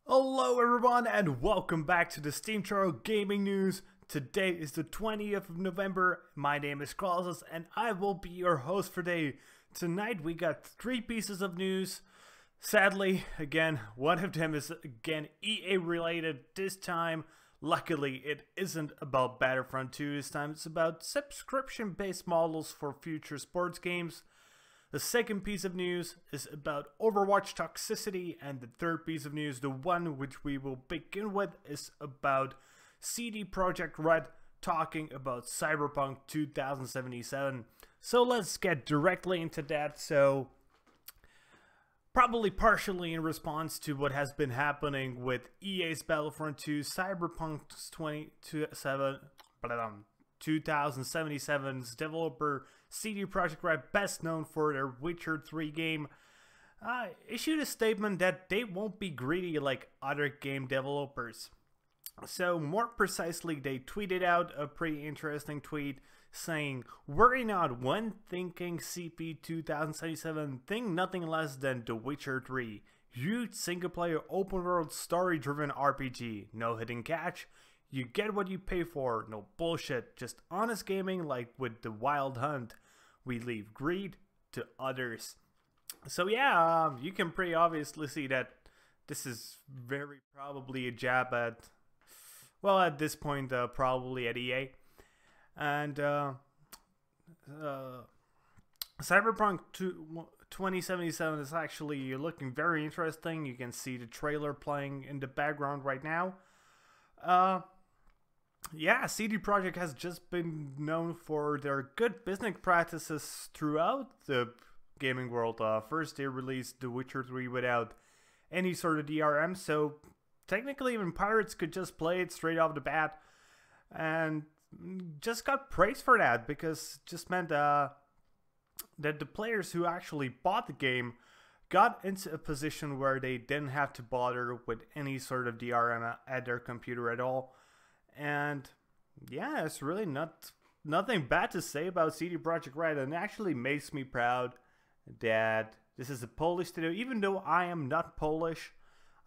Hello everyone and welcome back to the Steam Channel Gaming News. Today is the 20th of November. My name is Kralizec and I will be your host for today. Tonight we got 3 pieces of news. Sadly, again, one of them is EA related this time. Luckily, it isn't about Battlefront 2 this time. It's about subscription-based models for future sports games. The second piece of news is about Overwatch toxicity, and the third piece of news, the one which we will begin with, is about CD Projekt Red talking about Cyberpunk 2077. So let's get directly into that. So probably partially in response to what has been happening with EA's Battlefront 2, Cyberpunk 2077's developer CD Projekt Red, best known for their Witcher 3 game, issued a statement that they won't be greedy like other game developers. So more precisely, they tweeted out a pretty interesting tweet saying, "Worry not, when thinking CP 2077, think nothing less than The Witcher 3. Huge single-player open-world story-driven RPG. No hidden catch. You get what you pay for. No bullshit. Just honest gaming like with the Wild Hunt. We leave greed to others." So yeah, you can pretty obviously see that this is very probably a jab at, well, at this point, probably at EA. And Cyberpunk 2077 is actually looking very interesting. You can see the trailer playing in the background right now. Yeah, CD Projekt has just been known for their good business practices throughout the gaming world. First, they released The Witcher 3 without any sort of DRM, so technically even pirates could just play it straight off the bat, and just got praised for that, because it just meant that the players who actually bought the game got into a position where they didn't have to bother with any sort of DRM at their computer at all. And yeah, it's really nothing bad to say about CD Projekt Red, and it actually makes me proud that this is a Polish studio. Even though I am not Polish,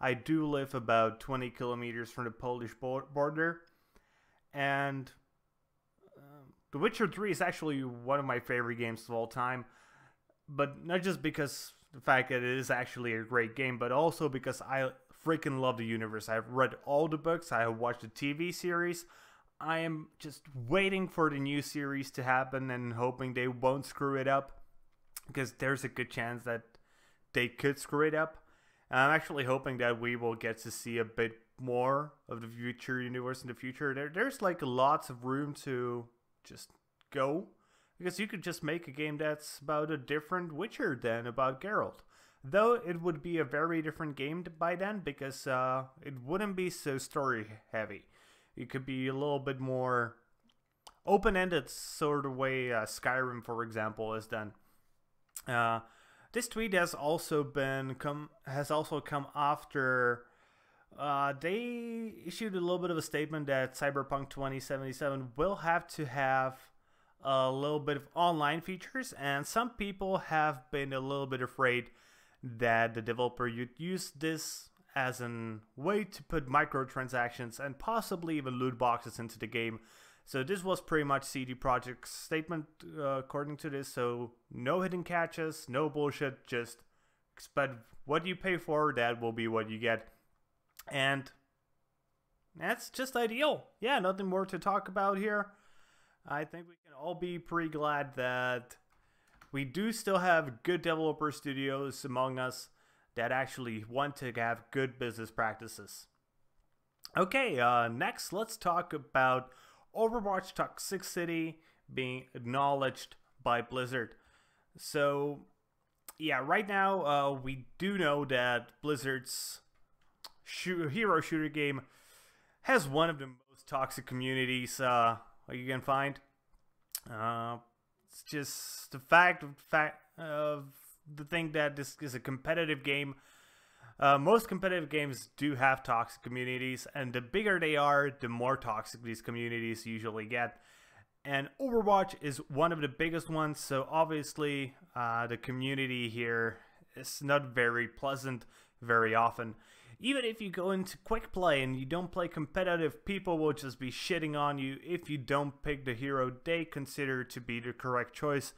I do live about 20 kilometers from the Polish border, and The Witcher 3 is actually one of my favorite games of all time, but not just because the fact that it is actually a great game, but also because I freaking love the universe. I've read all the books, I have watched the TV series. I am just waiting for the new series to happen and hoping they won't screw it up, because there's a good chance that they could screw it up. I'm actually hoping that we will get to see a bit more of the Witcher universe in the future. There's like lots of room to just go, because you could just make a game that's about a different Witcher than about Geralt. Though it would be a very different game by then, because it wouldn't be so story heavy. It could be a little bit more open-ended, sort of way Skyrim, for example, is done. This tweet has also come after they issued a little bit of a statement that Cyberpunk 2077 will have to have a little bit of online features, and some people have been a little bit afraid that the developer would use this as a way to put microtransactions and possibly even loot boxes into the game. So this was pretty much CD Projekt's statement according to this. So no hidden catches, no bullshit, just expect what you pay for, that will be what you get. And that's just ideal. Yeah, nothing more to talk about here. I think we can all be pretty glad that we do still have good developer studios among us that actually want to have good business practices. Okay, next let's talk about Overwatch toxicity being acknowledged by Blizzard. So yeah, right now we do know that Blizzard's hero shooter game has one of the most toxic communities you can find. It's just the fact of the thing that this is a competitive game. Most competitive games do have toxic communities, and the bigger they are, the more toxic these communities usually get. And Overwatch is one of the biggest ones, so obviously the community here is not very pleasant very often. Even if you go into quick play and you don't play competitive, people will just be shitting on you if you don't pick the hero they consider to be the correct choice.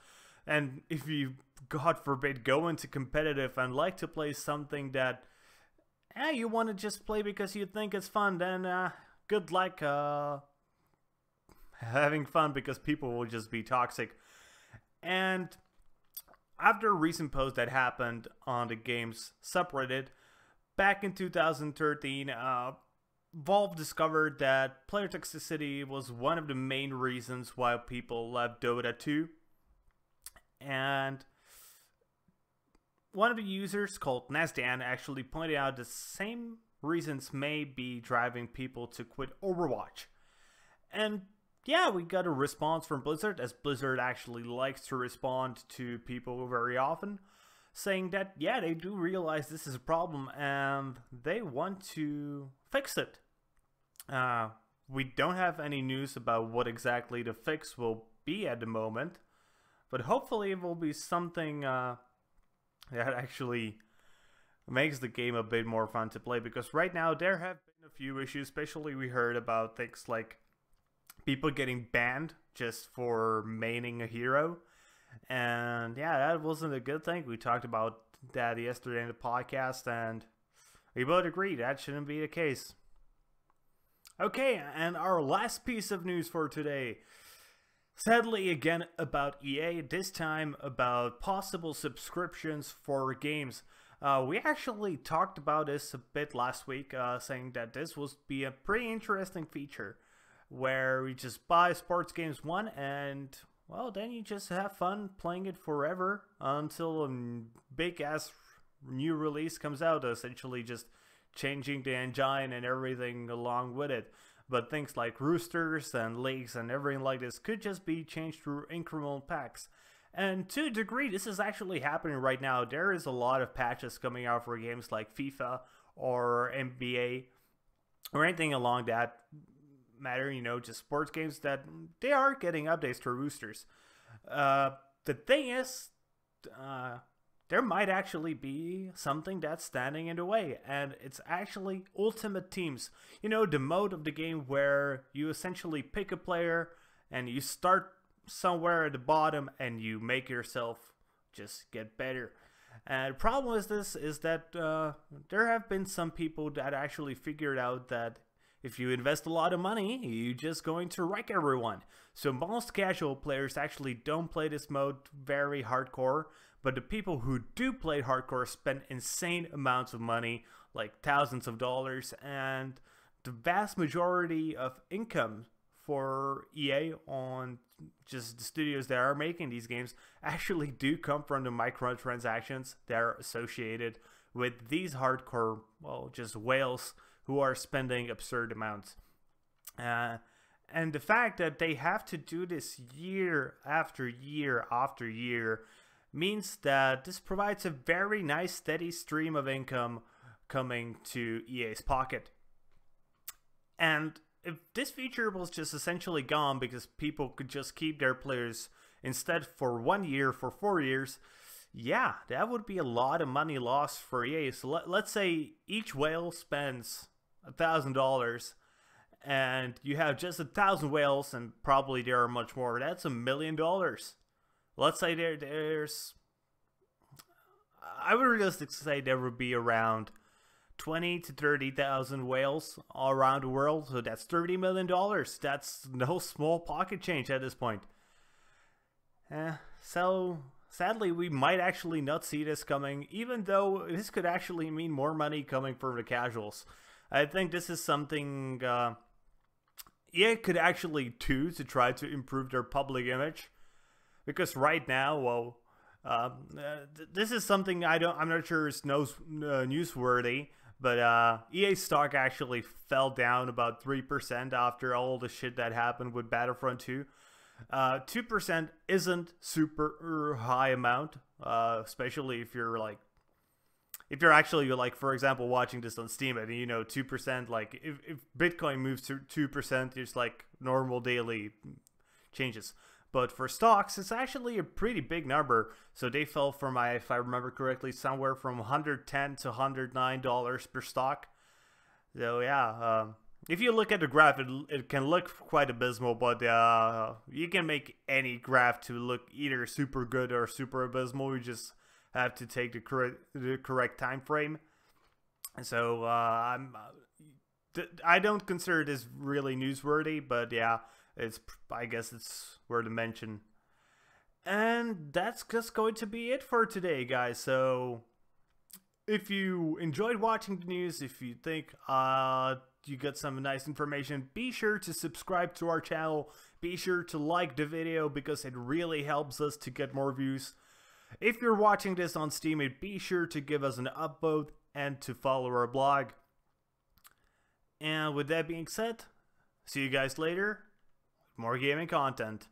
And if you, God forbid, go into competitive and like to play something that you want to just play because you think it's fun, then good luck having fun, because people will just be toxic. And after a recent post that happened on the game's subreddit, back in 2013, Valve discovered that player toxicity was one of the main reasons why people left Dota 2. And one of the users, called Nasdan, actually pointed out the same reasons may be driving people to quit Overwatch. And yeah, we got a response from Blizzard, as Blizzard actually likes to respond to people very often, saying that, yeah, they do realize this is a problem and they want to fix it. We don't have any news about what exactly the fix will be at the moment, but hopefully it will be something that actually makes the game a bit more fun to play, because right now there have been a few issues, especially we heard about things like people getting banned just for maining a hero. And yeah, that wasn't a good thing. We talked about that yesterday in the podcast, and we both agree that shouldn't be the case. Okay, and our last piece of news for today. Sadly, again about EA, this time about possible subscriptions for games. We actually talked about this a bit last week, saying that this would be a pretty interesting feature, where we just buy sports games one, and well, then you just have fun playing it forever until a big ass new release comes out, essentially just changing the engine and everything along with it. But things like roosters and leagues and everything like this could just be changed through incremental packs. And to a degree, this is actually happening right now. There is a lot of patches coming out for games like FIFA or NBA or anything along that matter, you know, just sports games, that they are getting updates to roosters. The thing is, there might actually be something that's standing in the way, and it's actually Ultimate Teams. You know, the mode of the game where you essentially pick a player and you start somewhere at the bottom and you make yourself just get better. And the problem with this is that there have been some people that actually figured out that if you invest a lot of money, you're just going to wreck everyone. So most casual players actually don't play this mode very hardcore, but the people who do play hardcore spend insane amounts of money, like thousands of dollars, and the vast majority of income for EA on just the studios that are making these games actually do come from the microtransactions that are associated with these hardcore, well, just whales who are spending absurd amounts. And the fact that they have to do this year after year after year means that this provides a very nice steady stream of income coming to EA's pocket. And if this feature was just essentially gone because people could just keep their players instead for 1 year, for 4 years, yeah, that would be a lot of money lost for EA. So let's say each whale spends $1,000 and you have just 1,000 whales, and probably there are much more. That's $1 million. Let's say there's, I would realistically say there would be around 20 to 30,000 whales all around the world, so that's $30 million. That's no small pocket change at this point. So sadly, we might actually not see this coming, even though this could actually mean more money coming from the casuals. I think this is something EA could actually do to try to improve their public image, because right now, well, this is something I'm not sure is newsworthy, but EA stock actually fell down about 3% after all the shit that happened with Battlefront 2. 2% isn't super high amount, especially if you're like, if you're actually like, for example, watching this on Steam, and you know 2%, like if Bitcoin moves to 2%, it's like normal daily changes. But for stocks, it's actually a pretty big number. So they fell from, if I remember correctly, somewhere from $110 to $109 per stock. So yeah, if you look at the graph, it can look quite abysmal, but you can make any graph to look either super good or super abysmal. You just have to take the correct time frame. So I don't consider this really newsworthy, but yeah, I guess it's worth a mention. And that's just going to be it for today, guys. So if you enjoyed watching the news, if you think you got some nice information, be sure to subscribe to our channel. Be sure to like the video because it really helps us to get more views. If you're watching this on Steam, be sure to give us an upvote and to follow our blog. And with that being said, see you guys later. More gaming content.